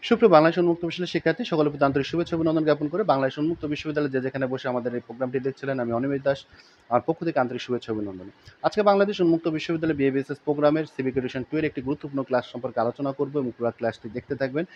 সুপ্রিয় বাংলাদেশ উন্মুক্ত বিশ্ববিদ্যালয়ের শিক্ষার্থী সকলের প্রতি আন্তরিক শুভেচ্ছা অভিনন্দন জ্ঞাপন করে বাংলাদেশ উন্মুক্ত বিশ্ববিদ্যালয়ে যে যেখানে বসে আমাদের এই প্রোগ্রামটি দেখছিলেন আমি অনিমেষ দাস আমার পক্ষ থেকে আন্তরিক শুভেচ্ছা অভিনন্দন। আজকে বাংলাদেশ উন্মুক্ত বিশ্ববিদ্যালয় বিএবিএসএস প্রোগ্রামের সিভিক এডুকেশন 2 এর একটি গুরুত্বপূর্ণ ক্লাস সম্পর্কে আলোচনা করব এবং পুরো ক্লাসটি দেখতে থাকবেন।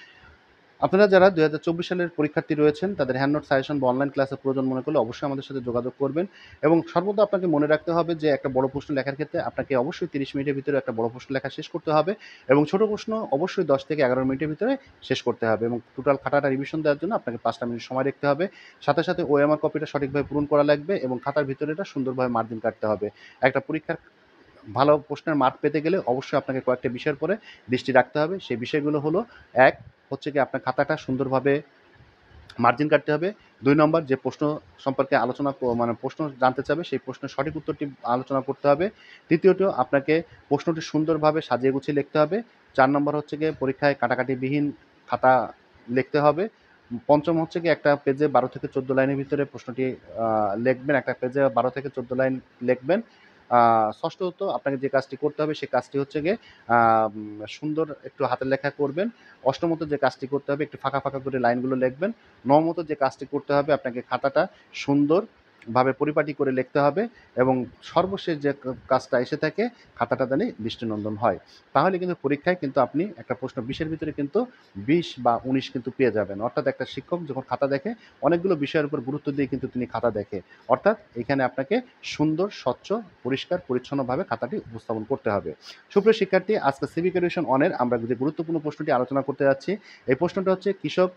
আপনারা যারা 2024 সালের পরীক্ষার্থী রয়েছেন তাদের হ্যান্ড নোট সাজেশন বা অনলাইন ক্লাসের প্রয়োজন মনে করলে অবশ্যই আমাদের সাথে যোগাযোগ করবেন এবং সর্বদা আপনাকে মনে রাখতে হবে যে একটা বড় প্রশ্ন লেখার ক্ষেত্রে আপনাকে অবশ্যই 30 মিনিটের ভিতরে একটা বড় প্রশ্ন লেখা শেষ করতে হবে এবং ছোট প্রশ্ন অবশ্যই 10 থেকে 11 মিনিটের ভিতরে শেষ করতে হবে এবং টোটাল খাতাটা রিভিশন দেওয়ার জন্য আপনাকে 5টা মিনিট সময় রাখতে হবে। সাথে সাথে ওএমআর কপিটা সঠিকভাবে পূরণ করা লাগবে এবং খাতার ভিতরে এটা সুন্দরভাবে মার্জিন কাটতে হবে। একটা পরীক্ষার ভালো প্রশ্নের মার্ক পেতে গেলে অবশ্যই আপনাকে কয়েকটা বিষয়ের পরে দৃষ্টি রাখতে হবে। সেই বিষয়গুলো হলো, এক হচ্ছে গিয়ে আপনার খাতাটা সুন্দরভাবে মার্জিন কাটতে হবে। 2 নম্বর যে প্রশ্ন সম্পর্কে আলোচনা মানে প্রশ্ন জানতে চাবে সেই প্রশ্নের সঠিক উত্তরটি আলোচনা করতে হবে। তৃতীয়ত আপনাকে প্রশ্নটি সুন্দরভাবে সাজিয়ে গুছিয়ে লিখতে হবে। 4 নম্বর হচ্ছে গিয়ে পরীক্ষায় কাটাকাটিবিহীন খাতা লিখতে হবে। পঞ্চম হচ্ছে গিয়ে একটা পেজে 12 থেকে 14 লাইনের ভিতরে প্রশ্নটি লিখবেন। একটা পেজে 12 থেকে 14 লাইন লিখবেন। ষষ্ঠত আপনাকে যে কাজটি করতে হবে সেই কাজটি হচ্ছে গিয়ে সুন্দর একটু হাতের লেখা করবেন। অষ্টমত যে কাজটি করতে হবে একটু ফাঁকা ফাঁকা করে লাইনগুলো লিখবেন। নবমত যে কাজটি করতে হবে আপনাকে খাতাটা সুন্দরভাবে পরিপাটি করে লিখতে হবে এবং সর্বশেষ যে কাজটা এসে থাকে খাতাটা জানি দৃষ্টিনন্দন হয়। তাহলে কিন্তু পরীক্ষায় কিন্তু আপনি একটা প্রশ্ন 20-এর ভিতরে কিন্তু 20 বা 19 কিন্তু পেয়ে যাবেন। অর্থাৎ একটা শিক্ষক যখন খাতা দেখে অনেকগুলো বিষয়ের উপর গুরুত্ব দিয়ে কিন্তু তিনি খাতা দেখে। অর্থাৎ এখানে আপনাকে সুন্দর, স্বচ্ছ, পরিষ্কার পরিচ্ছন্নভাবে খাতাটি উপস্থাপন করতে হবে। সুপ্রিয় শিক্ষার্থী, আজকে সিভিক এডুকেশন 1 এর আমরা যে গুরুত্বপূর্ণ প্রশ্নটি আলোচনা করতে যাচ্ছি, এই প্রশ্নটা হচ্ছে কৃষক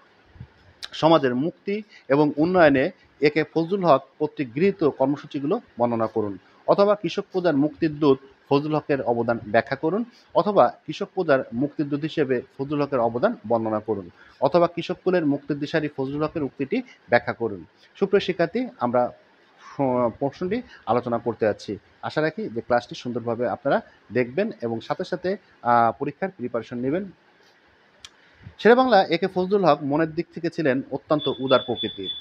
সমাজের মুক্তি এবং উন্নয়নে একে ফজলুল হক কর্তৃক গৃহীত কর্মসূচিগুলো বর্ণনা করুন। অথবা কৃষক প্রজার মুক্তির দূত ফজলুল হকের অবদান ব্যাখ্যা করুন। অথবা কৃষক প্রজার মুক্তির দূত হিসেবে ফজলুল হকের অবদান বর্ণনা করুন। অথবা কৃষক কুলের মুক্তির দিশারি ফজলুল হকের উক্তিটি ব্যাখ্যা করুন। সুপ্রিয় শিক্ষার্থী, আমরা প্রশ্নটি আলোচনা করতে যাচ্ছি। আশা রাখি যে ক্লাসটি সুন্দরভাবে আপনারা দেখবেন এবং সাথে সাথে পরীক্ষার প্রিপারেশন নেবেন। শেরেবাংলা একে ফজলুল হক মনের দিক থেকে ছিলেন অত্যন্ত উদার প্রকৃতির।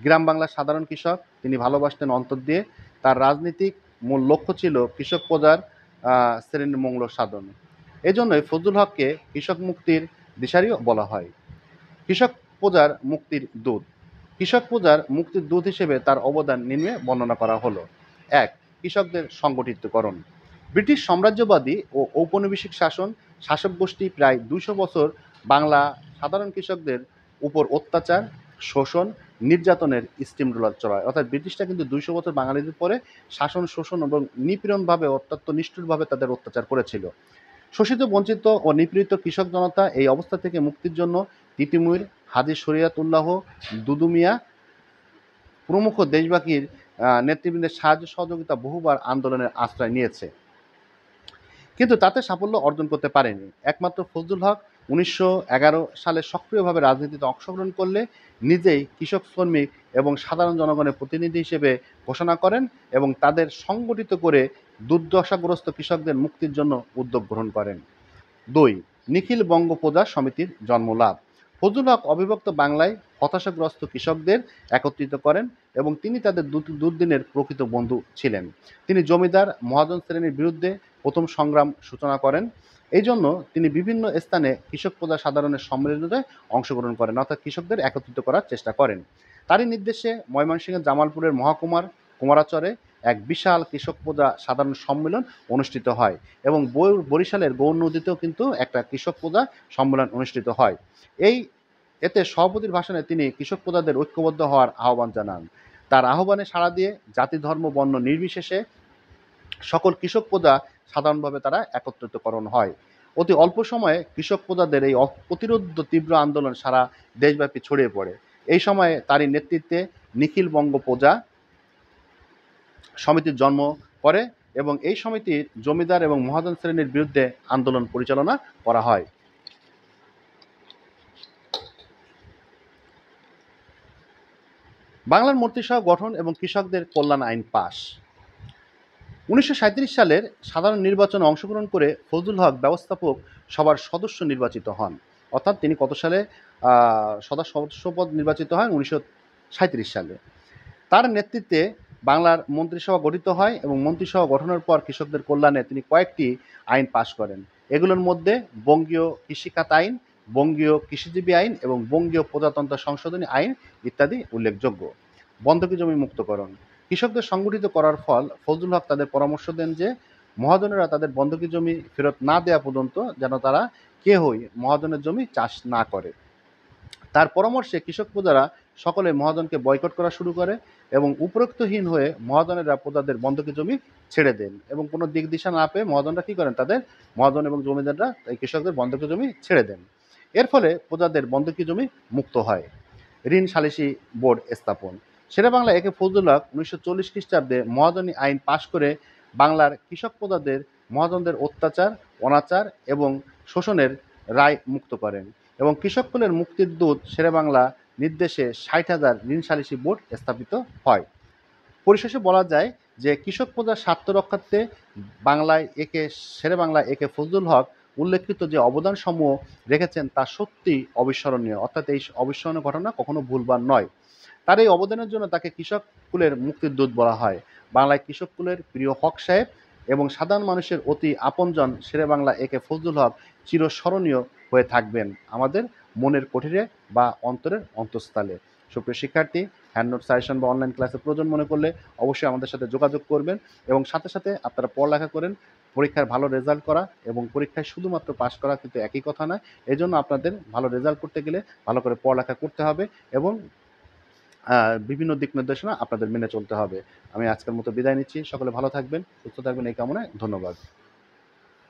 গ্রাম বাংলার সাধারণ কৃষক তিনি ভালোবাসতেন অন্তর দিয়ে। তার রাজনীতিক মূল লক্ষ্য ছিল কৃষক প্রজার শ্রেণীর মঙ্গল সাধন। এজন্যই ফজলুল হককে কৃষক মুক্তির দিশারিও বলা হয়। কৃষক প্রজার মুক্তির দূত। কৃষক প্রজার মুক্তির দূত হিসেবে তার অবদান নিম্নে বর্ণনা করা হলো। 1. কৃষকদের সংগঠিতকরণ। ব্রিটিশ সাম্রাজ্যবাদী ও ঔপনিবেশিক শাসক গোষ্ঠী প্রায় 200 বছর বাংলা সাধারণ কৃষকদের উপর অত্যাচার, শোষণ, নির্যাতনের স্টিম রোলার চড়ায়। অর্থাৎ ব্রিটিশরা কিন্তু 200 বছর বাঙালিদের পরে শাসন, শোষণ এবং নিপীড়নভাবে অত্যন্ত নিষ্ঠুরভাবে তাদের অত্যাচার করেছিল। শোষিত, বঞ্চিত ও নিপীড়িত কৃষক জনতা এই অবস্থা থেকে মুক্তির জন্য তিতুমীর, হাজী শরিয়তুল্লাহ, দুদু মিয়া প্রমুখ দেশবাসীর নেতৃবৃন্দের সাহায্য সহযোগিতা বহুবার আন্দোলনের আশ্রয় নিয়েছে, কিন্তু তাতে সাফল্য অর্জন করতে পারেনি। একমাত্র ফজলুল হক 1911 সালে সক্রিয়ভাবে রাজনীতিতে অংশগ্রহণ করলে নিজেই কৃষক, শ্রমিক এবং সাধারণ জনগণের প্রতিনিধি হিসেবে ঘোষণা করেন এবং তাদের সংগঠিত করে দুর্দশাগ্রস্ত কৃষকদের মুক্তির জন্য উদ্যোগ গ্রহণ করেন। 2. নিখিল বঙ্গ প্রজা সমিতির জন্মলাভ। ফজলুল হক অবিভক্ত বাংলায় হতাশাগ্রস্ত কৃষকদের একত্রিত করেন এবং তিনি তাদের দুর্দিনের প্রকৃত বন্ধু ছিলেন। তিনি জমিদার মহাজন শ্রেণীর বিরুদ্ধে প্রথম সংগ্রাম সূচনা করেন। এই জন্য তিনি বিভিন্ন স্থানে কৃষক প্রজা সাধারণের সম্মেলনে অংশগ্রহণ করেন, অর্থাৎ কৃষকদের একত্রিত করার চেষ্টা করেন। তারই নির্দেশে ময়মনসিংহের জামালপুরের কুমারাচরে এক বিশাল কৃষক প্রজা সাধারণ সম্মেলন অনুষ্ঠিত হয় এবং বরিশালের গৌর নদীতেও কিন্তু একটা কৃষক প্রজা সম্মেলন অনুষ্ঠিত হয়। এতে সভাপতির ভাষণে তিনি কৃষক প্রজাদের ঐক্যবদ্ধ হওয়ার আহ্বান জানান। তার আহ্বানে সাড়া দিয়ে জাতি, ধর্ম, বর্ণ নির্বিশেষে সকল কৃষক প্রজা সাধারণভাবে তারা একত্রিতকরণ হয়। অতি অল্প সময়ে কৃষক প্রজাদের এই প্রতিরোধ তীব্র আন্দোলন সারা দেশব্যাপী ছড়িয়ে পড়ে। এই সময়ে তারই নেতৃত্বে নিখিল বঙ্গ প্রজা সমিতির জন্ম করে এবং এই সমিতির জমিদার এবং মহাজন শ্রেণীর বিরুদ্ধে আন্দোলন পরিচালনা করা হয়। বাংলার মন্ত্রিসভা গঠন এবং কৃষকদের কল্যাণ আইন পাস। 1937 সালের সাধারণ নির্বাচনে অংশগ্রহণ করে ফজলুল হক ব্যবস্থাপক সভার সদস্য নির্বাচিত হন। অর্থাৎ তিনি কত সালে সদস্য পদ নির্বাচিত হন? 1937 সালে। তার নেতৃত্বে বাংলার মন্ত্রিসভা গঠিত হয় এবং মন্ত্রিসভা গঠনের পর কৃষকদের কল্যাণে তিনি কয়েকটি আইন পাশ করেন। এগুলোর মধ্যে বঙ্গীয় কৃষি খাত আইন, বঙ্গীয় কৃষিজীবী আইন এবং বঙ্গীয় প্রজাতন্ত্র সংশোধনী আইন ইত্যাদি উল্লেখযোগ্য। বন্ধকি জমি মুক্তকরণ। কৃষকদের সংগঠিত করার ফল ফজলুল হক তাদের পরামর্শ দেন যে মহাজনেরা তাদের বন্ধকি জমি ফেরত না দেওয়া পর্যন্ত যেন তারা কেহই মহাজনের জমি চাষ না করে। তার পরামর্শে কৃষক প্রজারা সকলে মহাজনকে বয়কট করা শুরু করে এবং উপরোক্তহীন হয়ে মহাজনেরা প্রজাদের বন্ধকি জমি ছেড়ে দেন এবং কোনো দিক দিশা না পেয়ে মহাজনরা কী করেন, তাদের মহাজন এবং জমিদাররা এই কৃষকদের বন্ধকি জমি ছেড়ে দেন। এর ফলে প্রজাদের বন্ধকি জমি মুক্ত হয়। ঋণ সালিসি বোর্ড স্থাপন। শেরেবাংলা একে ফজলুল হক 1940 খ্রিস্টাব্দে মহাজনী আইন পাশ করে বাংলার কৃষক প্রজাদের মহাজনদের অত্যাচার, অনাচার এবং শোষণের রায় মুক্ত করেন এবং কৃষককুলের মুক্তির দূত শেরেবাংলা নির্দেশে 60,000 ঋণ সালিসি বোর্ড স্থাপিত হয়। পরিশেষে বলা যায় যে কৃষক প্রজার স্বার্থ রক্ষার্থে শেরেবাংলায় একে ফজলুল হক উল্লেখিত যে অবদান সমূহ রেখেছেন তা সত্যি অবিস্মরণীয়, অর্থাৎ এই অবিস্মরণীয় ঘটনা কখনো ভুলবার নয়। তার এই অবদানের জন্য তাকে কৃষক কুলের মুক্তির দূত বলা হয়। বাংলায় কৃষক কুলের প্রিয় হক সাহেব এবং সাধারণ মানুষের অতি আপনজন শেরেবাংলা একে ফজলুল হক চিরস্মরণীয় হয়ে থাকবেন আমাদের মনের কুঠিরে বা অন্তরের অন্তঃস্থলে। সুপ্রিয় শিক্ষার্থী, হ্যান্ড নোট সাজেশন বা অনলাইন ক্লাসের প্রয়োজন মনে করলে অবশ্যই আমাদের সাথে যোগাযোগ করবেন এবং সাথে সাথে আপনারা পড়ালেখা করেন। পরীক্ষার ভালো রেজাল্ট করা এবং পরীক্ষায় শুধুমাত্র পাস করা কিন্তু একই কথা নয়। এজন্য আপনাদের ভালো রেজাল্ট করতে গেলে ভালো করে পড়ালেখা করতে হবে এবং বিভিন্ন দিক নির্দেশনা আপনাদের মেনে চলতে হবে। আমি আজকের মতো বিদায় নিচ্ছি। সকলে ভালো থাকবেন, সুস্থ থাকবেন এই কামনায় ধন্যবাদ।